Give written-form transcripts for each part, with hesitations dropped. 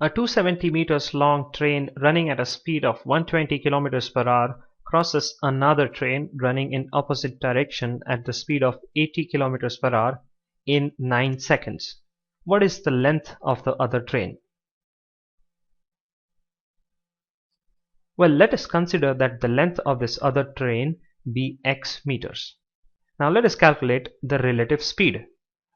A 270 meters long train running at a speed of 120 kilometers per hour crosses another train running in opposite direction at the speed of 80 kilometers per hour in 9 seconds. What is the length of the other train? Well, let us consider that the length of this other train be x meters. Now let us calculate the relative speed.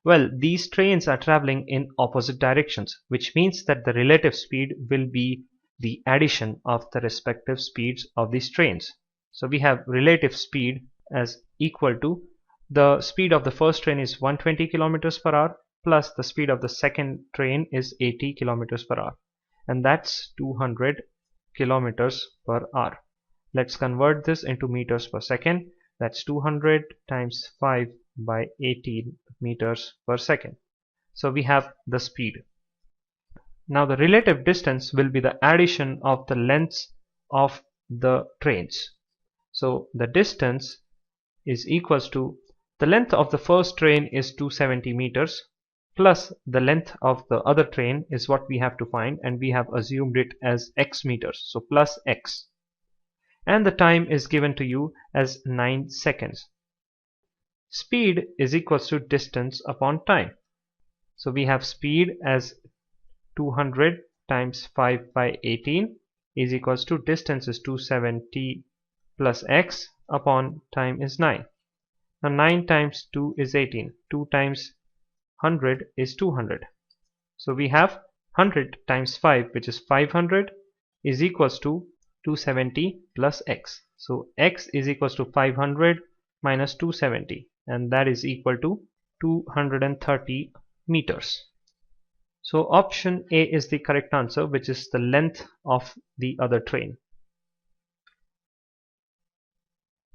Well, these trains are traveling in opposite directions, which means that the relative speed will be the addition of the respective speeds of these trains. So we have relative speed as equal to the speed of the first train is 120 kilometers per hour plus the speed of the second train is 80 kilometers per hour, and that's 200 kilometers per hour. Let's convert this into meters per second. That's 200 times 5 by 18 meters per second. So we have the speed. Now the relative distance will be the addition of the lengths of the trains. So the distance is equals to the length of the first train is 270 meters plus the length of the other train is what we have to find, and we have assumed it as x meters, so plus x, and the time is given to you as 9 seconds. Speed is equals to distance upon time. So we have speed as 200 times 5 by 18 is equals to distance is 270 plus x upon time is 9. Now 9 times 2 is 18. 2 times 100 is 200. So we have 100 times 5, which is 500, is equals to 270 plus x. So x is equals to 500 minus 270, and that is equal to 230 meters. So option A is the correct answer, which is the length of the other train.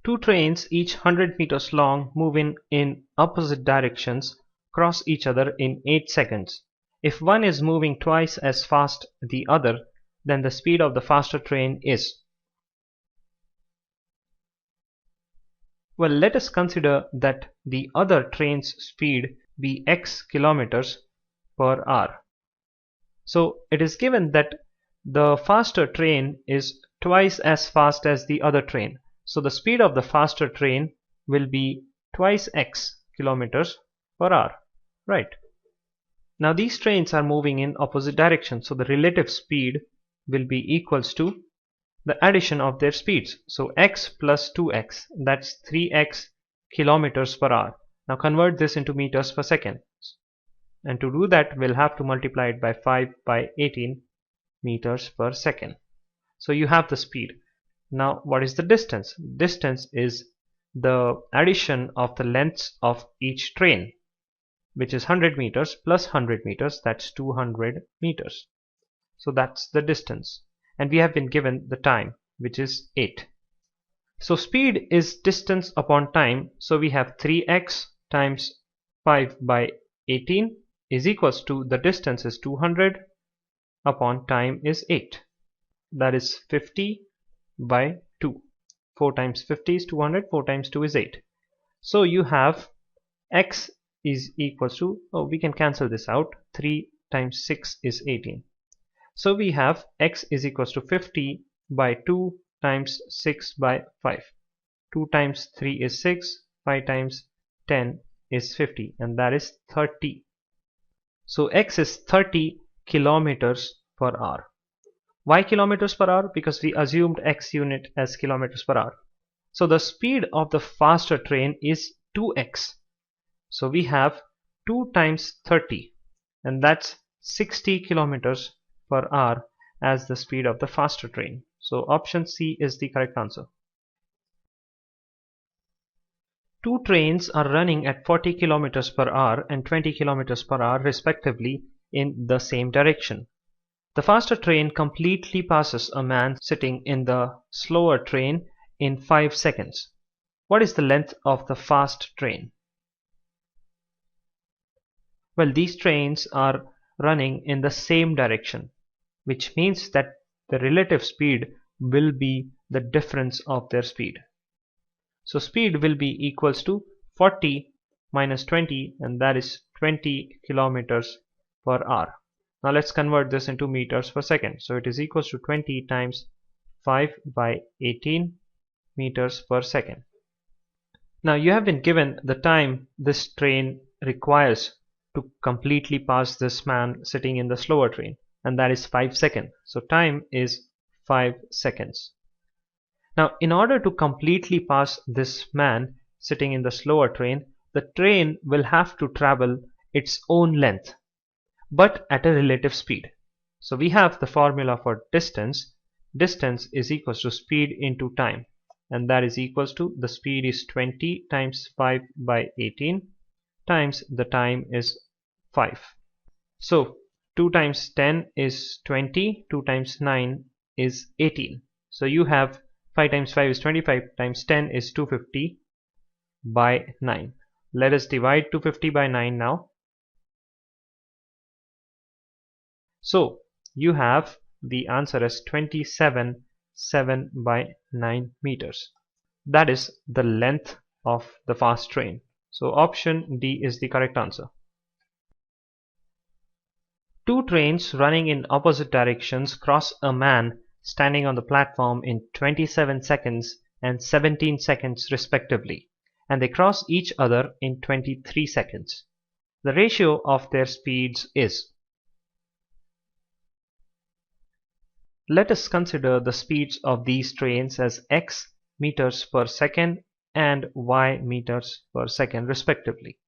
Two trains, each 100 meters long, moving in opposite directions, cross each other in 8 seconds. If one is moving twice as fast as the other, then the speed of the faster train is. Well, let us consider that the other train's speed be x kilometers per hour. So it is given that the faster train is twice as fast as the other train. So the speed of the faster train will be twice x kilometers per hour, right? Now these trains are moving in opposite directions, so the relative speed will be equals to the addition of their speeds. So x plus 2x, that's 3x kilometers per hour. Now convert this into meters per second, and to do that we'll have to multiply it by 5 by 18 meters per second. So you have the speed. Now what is the distance? Distance is the addition of the lengths of each train, which is 100 meters plus 100 meters, that's 200 meters. So that's the distance, and we have been given the time, which is 8. So speed is distance upon time, so we have 3x times 5 by 18 is equals to the distance is 200 upon time is 8, that is 50 by 2. 4 times 50 is 200, 4 times 2 is 8. So you have x is equals to, we can cancel this out, 3 times 6 is 18. So we have x is equals to 50 by 2 times 6 by 5. 2 times 3 is 6, 5 times 10 is 50, and that is 30. So x is 30 kilometers per hour. Why kilometers per hour? Because we assumed x unit as kilometers per hour. So the speed of the faster train is 2x. So we have 2 times 30, and that's 60 kilometers per hour as the speed of the faster train. So option C is the correct answer. Two trains are running at 40 kilometers per hour and 20 kilometers per hour respectively in the same direction. The faster train completely passes a man sitting in the slower train in 5 seconds. What is the length of the fast train? Well, these trains are running in the same direction, which means that the relative speed will be the difference of their speed. So speed will be equals to 40 minus 20, and that is 20 kilometers per hour. Now let's convert this into meters per second. So it is equals to 20 times 5 by 18 meters per second. Now you have been given the time this train requires to completely pass this man sitting in the slower train, and that is 5 seconds. So time is 5 seconds. Now in order to completely pass this man sitting in the slower train, the train will have to travel its own length, but at a relative speed. So we have the formula for distance. Distance is equals to speed into time, and that is equals to, the speed is 20 times 5 by 18 times the time is 5. So 2 times 10 is 20, 2 times 9 is 18. So you have 5 times 5 is 25 times 10 is 250 by 9. Let us divide 250 by 9 now. So you have the answer as 27.7 by 9 meters. That is the length of the fast train. So option D is the correct answer. Two trains running in opposite directions cross a man standing on the platform in 27 seconds and 17 seconds respectively, and they cross each other in 23 seconds. The ratio of their speeds is. Let us consider the speeds of these trains as x meters per second and y meters per second respectively.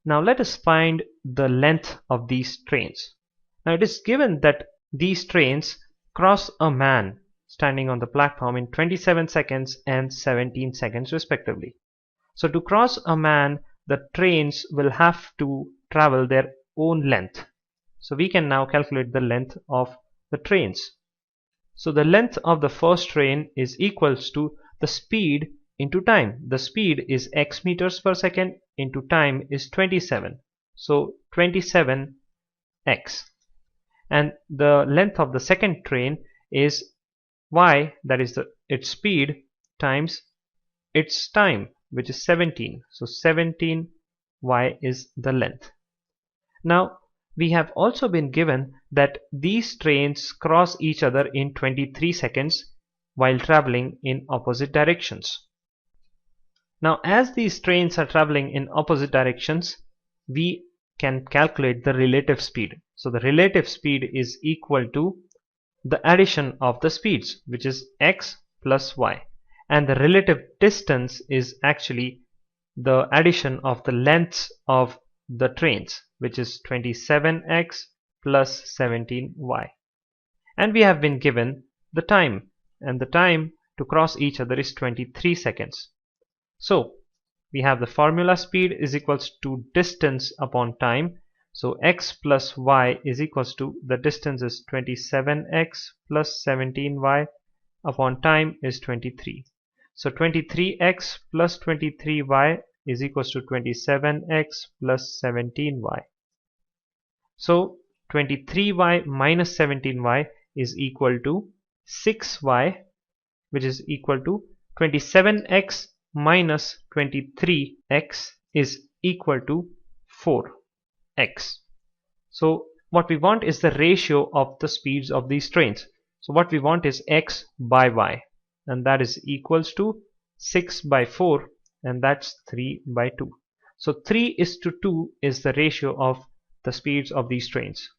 Now let us find the length of these trains. Now it is given that these trains cross a man standing on the platform in 27 seconds and 17 seconds respectively. So to cross a man, the trains will have to travel their own length. So we can now calculate the length of the trains. So the length of the first train is equals to the speed into time. The speed is x meters per second into time is 27. So 27x. And the length of the second train is y, that is its speed, times its time, which is 17. So 17y is the length. Now we have also been given that these trains cross each other in 23 seconds while traveling in opposite directions. Now as these trains are traveling in opposite directions, we can calculate the relative speed. So the relative speed is equal to the addition of the speeds, which is x plus y, and the relative distance is actually the addition of the lengths of the trains, which is 27x plus 17y. And we have been given the time, and the time to cross each other is 23 seconds. So we have the formula speed is equals to distance upon time. So x plus y is equals to, the distance is 27x plus 17y upon time is 23. So 23x plus 23y is equals to 27x plus 17y. So 23y minus 17y is equal to 6y, which is equal to 27x minus 23x is equal to 4x. So what we want is the ratio of the speeds of these trains. So what we want is x by y, and that is equals to 6 by 4, and that's 3 by 2. So 3:2 is the ratio of the speeds of these trains.